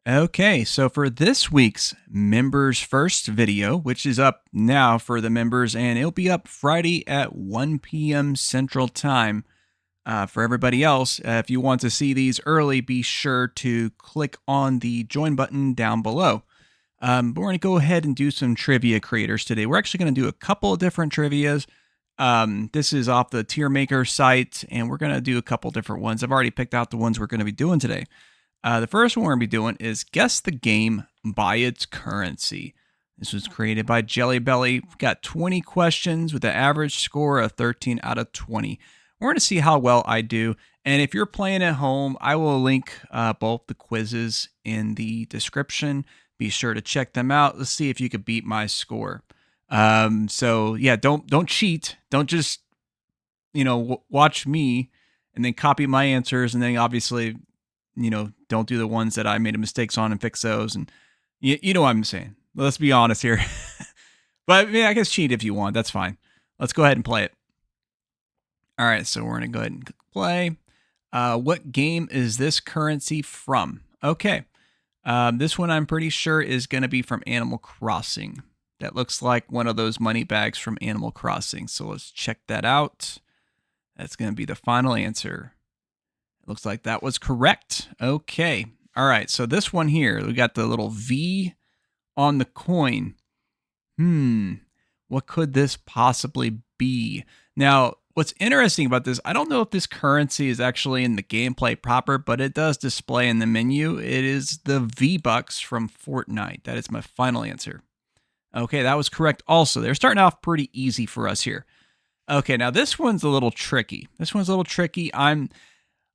Okay, so for this week's members first video, which is up now for the members, and it'll be up Friday at 1 p.m. Central Time. For everybody else, if you want to see these early, be sure to click on the join button down below. But we're going to go ahead and do some trivia creators today. We're actually going to do a couple of different trivias. This is off the tier maker site, and we're going to do a couple different ones. I've already picked out the ones we're going to be doing today. The first one we're going to be doing is Guess the Game by its Currency. This was created by Jelly Belly. We've got 20 questions with an average score of 13 out of 20. We're going to see how well I do. And if you're playing at home, I will link both the quizzes in the description. Be sure to check them out. Let's see if you could beat my score. So yeah, don't cheat. Don't just watch me and then copy my answers, and then obviously don't do the ones that I made mistakes on and fix those. And you know what I'm saying. Let's be honest here. But I guess cheat if you want. That's fine. Let's go ahead and play it. All right, so we're going to go ahead and click play. What game is this currency from? Okay. This one I'm pretty sure is going to be from Animal Crossing. That looks like one of those money bags from Animal Crossing. So let's check that out. That's going to be the final answer. It looks like that was correct. Okay. All right. So this one here, we got the little V on the coin. What could this possibly be? Now, what's interesting about this, I don't know if this currency is actually in the gameplay proper, but it does display in the menu. It is the V-Bucks from Fortnite. That is my final answer. Okay, that was correct also. They're starting off pretty easy for us here. Okay, now this one's a little tricky.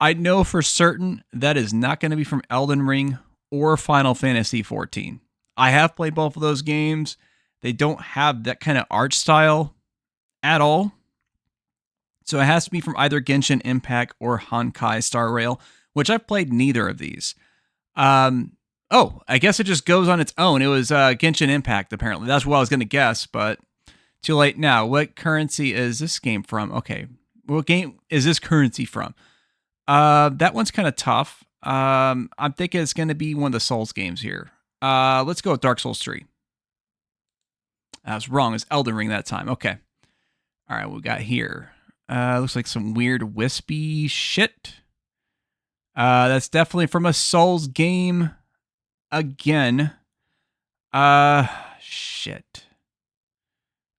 I know for certain that is not going to be from Elden Ring or Final Fantasy XIV. I have played both of those games. They don't have that kind of art style at all. So it has to be from either Genshin Impact or Honkai Star Rail, which I've played neither of these. I guess it just goes on its own. It was Genshin Impact, apparently. That's what I was going to guess, but too late now. What currency is this game from? Okay. What game is this currency from? That one's kind of tough. I'm thinking it's going to be one of the Souls games here. Let's go with Dark Souls 3. I was wrong. It's Elden Ring that time. Okay. All right, what we got here? Looks like some weird wispy shit. That's definitely from a Souls game again. Shit.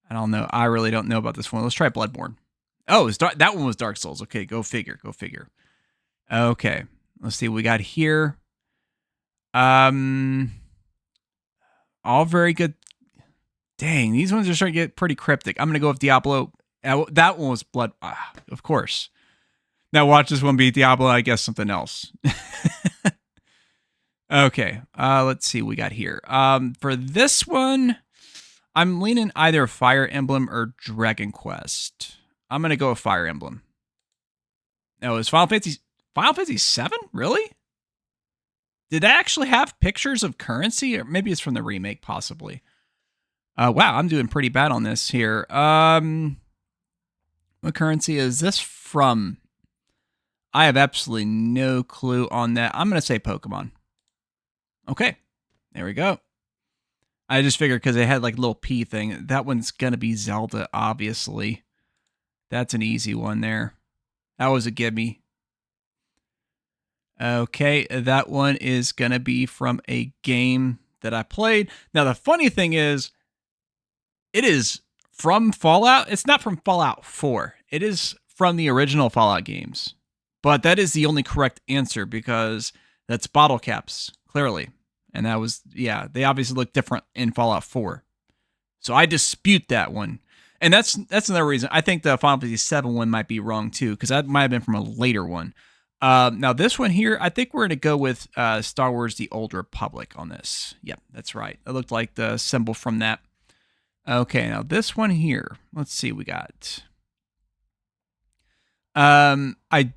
I don't know. I really don't know about this one. Let's try Bloodborne. Oh, that one was Dark Souls. Okay, go figure. Okay, let's see what we got here. All very good. Dang, these ones are starting to get pretty cryptic. I'm going to go with Diablo. That one was Blood. Of course. Now watch this one be Diablo. I guess something else. Okay, let's see what we got here. For this one, I'm leaning either Fire Emblem or Dragon Quest. I'm going to go with Fire Emblem. No, it's Final Fantasy 7? Really? Did that actually have pictures of currency? Or maybe it's from the remake, possibly. Wow, I'm doing pretty bad on this here. What currency is this from? I have absolutely no clue on that. I'm going to say Pokemon. Okay, there we go. I just figured because they had like a little P thing. That one's going to be Zelda, obviously. That's an easy one there. That was a gimme. Okay, that one is going to be from a game that I played. Now, the funny thing is, it is from Fallout. It's not from Fallout 4. It is from the original Fallout games. But that is the only correct answer because that's bottle caps, clearly. And that was, yeah, they obviously look different in Fallout 4. So I dispute that one. And that's another reason. I think the Final Fantasy 7 one might be wrong too, because that might have been from a later one. Now this one here, I think we're going to go with Star Wars The Old Republic on this. Yep, that's right. It looked like the symbol from that. Okay, now this one here. Let's see what we got. I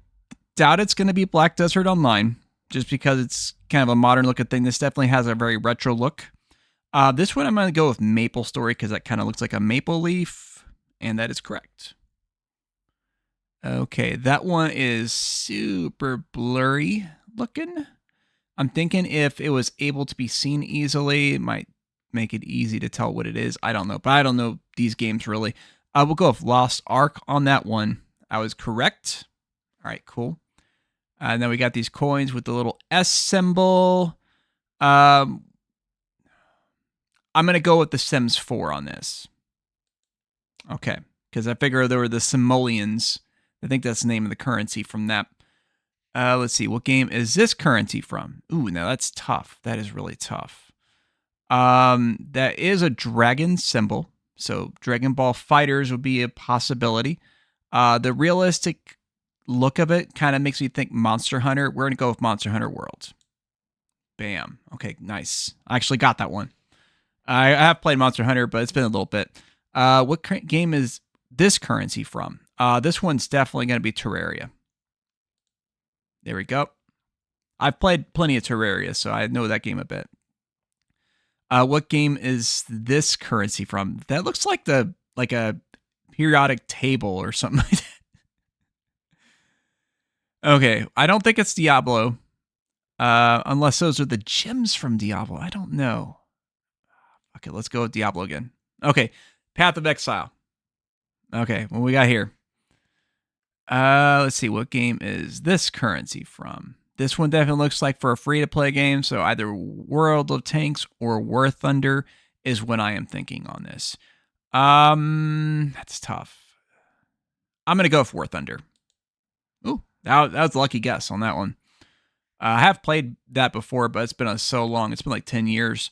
doubt it's going to be Black Desert Online, just because it's kind of a modern looking thing. This definitely has a very retro look. This one I'm going to go with Maple Story because that kind of looks like a maple leaf, and that is correct. Okay, that one is super blurry looking. I'm thinking if it was able to be seen easily, it might make it easy to tell what it is. I don't know, but I don't know these games really. We'll go with Lost Ark on that one. I was correct. All right, cool. And then we got these coins with the little S symbol. I'm going to go with the Sims 4 on this. Okay, because I figure there were the simoleons. I think that's the name of the currency from that. Let's see, what game is this currency from? Ooh, now that's tough. That is really tough. That is a dragon symbol. So Dragon Ball Fighters would be a possibility. The realistic look of it kind of makes me think Monster Hunter. We're going to go with Monster Hunter World. Bam. Okay, nice. I actually got that one. I have played Monster Hunter, but it's been a little bit. What game is this currency from? This one's definitely going to be Terraria. There we go. I've played plenty of Terraria, so I know that game a bit. What game is this currency from? That looks like a periodic table or something like that. Okay, I don't think it's Diablo. Unless those are the gems from Diablo. I don't know. Okay, let's go with Diablo again. Okay, Path of Exile. Okay, what we got here? Let's see. What game is this currency from? This one definitely looks like for a free-to-play game, so either World of Tanks or War Thunder is what I am thinking on this. That's tough. I'm going to go for War Thunder. Ooh, that was a lucky guess on that one. I have played that before, but it's been so long. It's been like 10 years.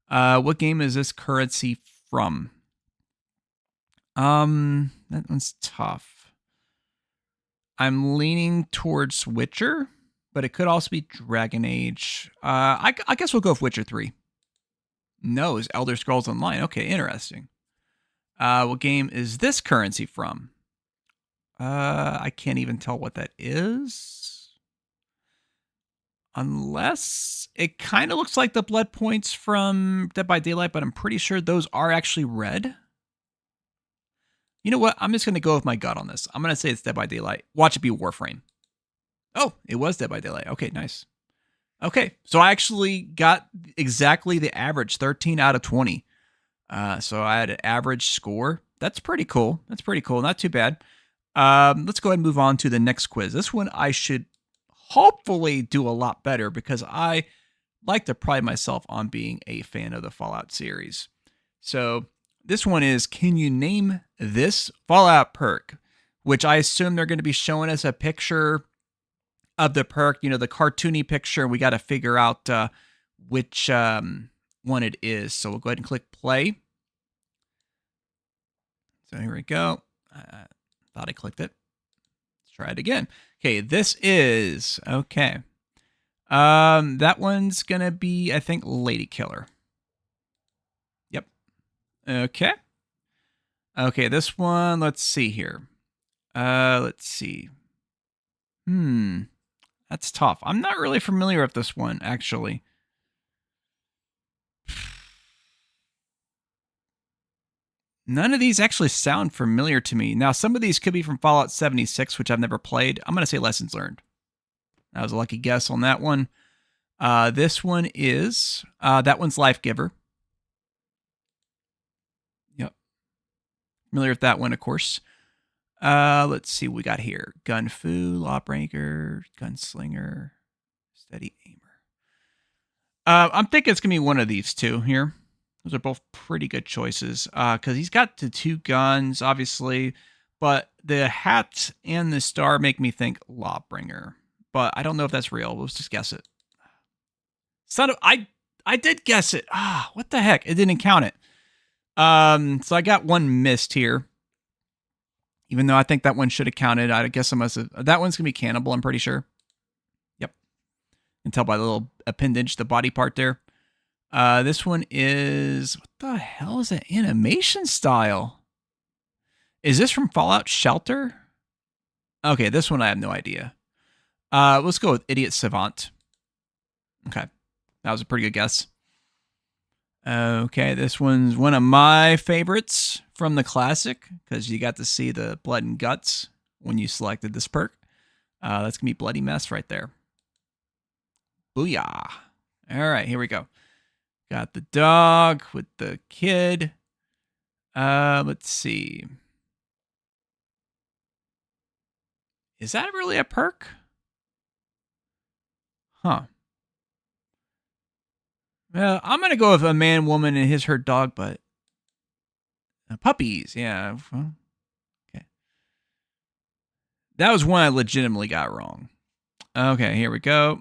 What game is this currency from? That one's tough. I'm leaning towards Witcher, but it could also be Dragon Age. I guess we'll go with Witcher 3. No, it's Elder Scrolls Online. Okay, interesting. What game is this currency from? I can't even tell what that is. Unless it kind of looks like the blood points from Dead by Daylight, but I'm pretty sure those are actually red. You know what? I'm just going to go with my gut on this. I'm going to say it's Dead by Daylight. Watch it be Warframe. Oh, it was Dead by Daylight. Okay, nice. Okay, so I actually got exactly the average, 13 out of 20. So I had an average score. That's pretty cool. That's pretty cool. Not too bad. Let's go ahead and move on to the next quiz. This one I should hopefully do a lot better because I like to pride myself on being a fan of the Fallout series. So this one is, can you name this Fallout perk? Which I assume they're going to be showing us a picture of the perk, you know, the cartoony picture. We got to figure out which one it is. So we'll go ahead and click play. So here we go. I thought I clicked it. Let's try it again. Okay, this is, okay. That one's going to be, I think, Lady Killer. Yep. Okay. Okay, this one, let's see here. Let's see. That's tough. I'm not really familiar with this one, actually. None of these actually sound familiar to me. Now, some of these could be from Fallout 76, which I've never played. I'm going to say Lessons Learned. That was a lucky guess on that one. This one is, that one's Life Giver. Yep. Familiar with that one, of course. Let's see what we got here. Gun Fu, Lawbreaker, Gunslinger, Steady Aimer. I'm thinking it's going to be one of these two here. Those are both pretty good choices because he's got the two guns, obviously, but the hat and the star make me think Lawbringer. But I don't know if that's real. Let's just guess it. I did guess it. What the heck? It didn't count it. So I got one missed here. Even though I think that one should have counted. I guess I must have. That one's going to be Cannibal, I'm pretty sure. Yep. You can tell by the little appendage, the body part there. This one is, what the hell is that animation style? Is this from Fallout Shelter? Okay, this one I have no idea. Let's go with Idiot Savant. Okay, that was a pretty good guess. Okay, this one's one of my favorites from the classic because you got to see the blood and guts when you selected this perk. That's going to be Bloody Mess right there. Booyah. All right, here we go. Got the dog with the kid. Let's see. Is that really a perk? Huh. Well, I'm going to go with a man, woman, and her dog, but puppies. Yeah. Well, okay. That was one I legitimately got wrong. Okay, here we go.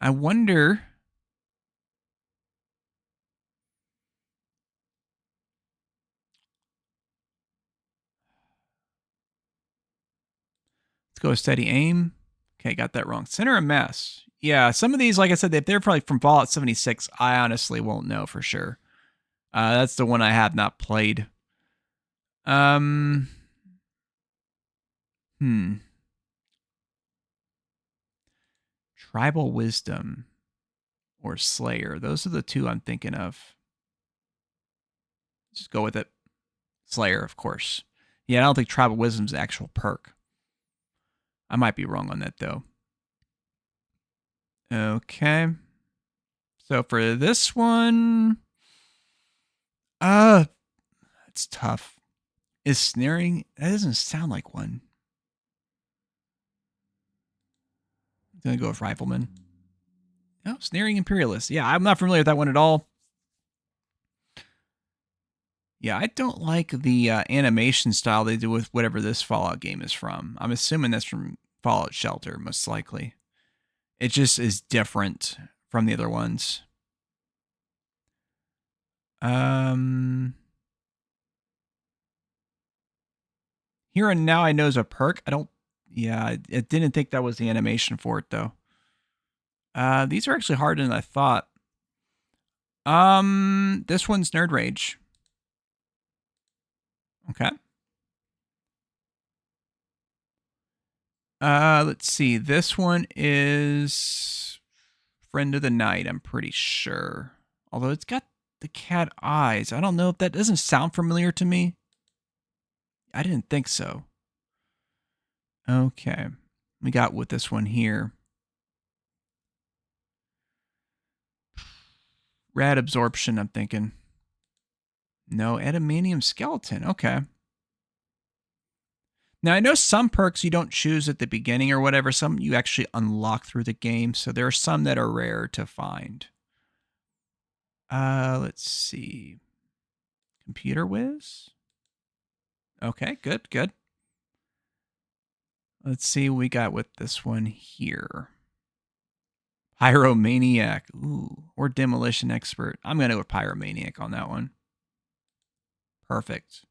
I wonder. Let's go with steady aim. Okay, got that wrong. Center of mass. Yeah, some of these, like I said, if they're probably from Fallout 76, I honestly won't know for sure. That's the one I have not played. Tribal Wisdom or Slayer. Those are the two I'm thinking of. Just go with it. Slayer, of course. Yeah, I don't think Tribal Wisdom's an actual perk. I might be wrong on that, though. Okay. So for this one, it's tough. Is snaring? That doesn't sound like one. I'm gonna go with Rifleman. Oh, snaring imperialist. Yeah, I'm not familiar with that one at all. Yeah, I don't like the animation style they do with whatever this Fallout game is from. I'm assuming that's from Fallout Shelter, most likely. It just is different from the other ones. Here and Now I know is a perk. I didn't think that was the animation for it, though. These are actually harder than I thought. This one's Nerd Rage. Okay. Let's see. This one is Friend of the Night, I'm pretty sure. Although it's got the cat eyes. I don't know if that doesn't sound familiar to me. I didn't think so. Okay. We got with this one here. Rad Absorption, I'm thinking. No, Adamantium Skeleton. Okay. Now, I know some perks you don't choose at the beginning or whatever. Some you actually unlock through the game. So there are some that are rare to find. Let's see. Computer Whiz. Okay, good, good. Let's see what we got with this one here. Pyromaniac. Ooh, or Demolition Expert. I'm going to go with Pyromaniac on that one. Perfect.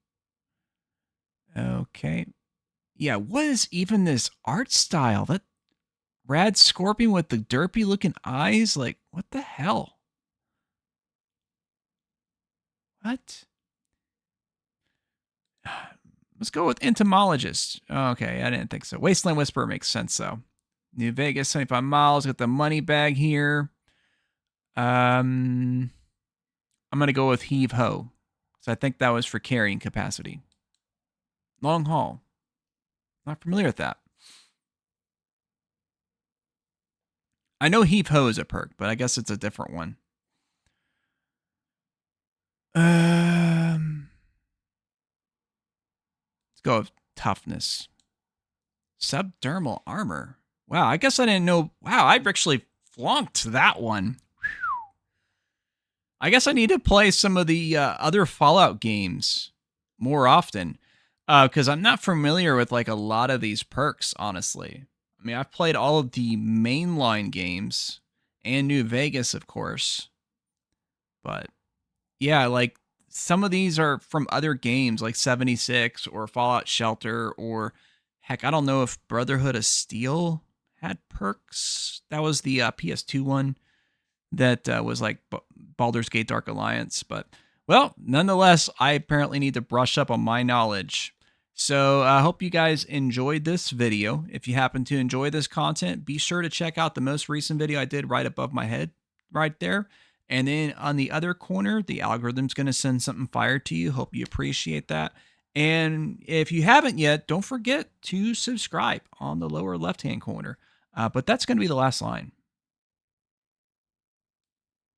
Okay. Yeah, what is even this art style? That rad scorpion with the derpy looking eyes? Like, what the hell? What? Let's go with Entomologist. Okay, I didn't think so. Wasteland Whisperer makes sense, though. New Vegas, 75 miles. Got the money bag here. I'm going to go with Heave Ho. So I think that was for carrying capacity. Long Haul. Not familiar with that. I know Heave Ho is a perk, but I guess it's a different one. Let's go with Toughness. Subdermal Armor. Wow, I guess I didn't know. Wow, I've actually flunked that one. I guess I need to play some of the other Fallout games more often because I'm not familiar with like a lot of these perks, honestly. I mean, I've played all of the mainline games and New Vegas, of course. But yeah, like some of these are from other games like 76 or Fallout Shelter or heck, I don't know if Brotherhood of Steel had perks. That was the PS2 one that was like Baldur's Gate Dark Alliance. But, well, nonetheless, I apparently need to brush up on my knowledge. So I hope you guys enjoyed this video. If you happen to enjoy this content, be sure to check out the most recent video I did right above my head right there. And then on the other corner, the algorithm's going to send something fire to you. Hope you appreciate that. And if you haven't yet, don't forget to subscribe on the lower left hand corner. But that's going to be the last line.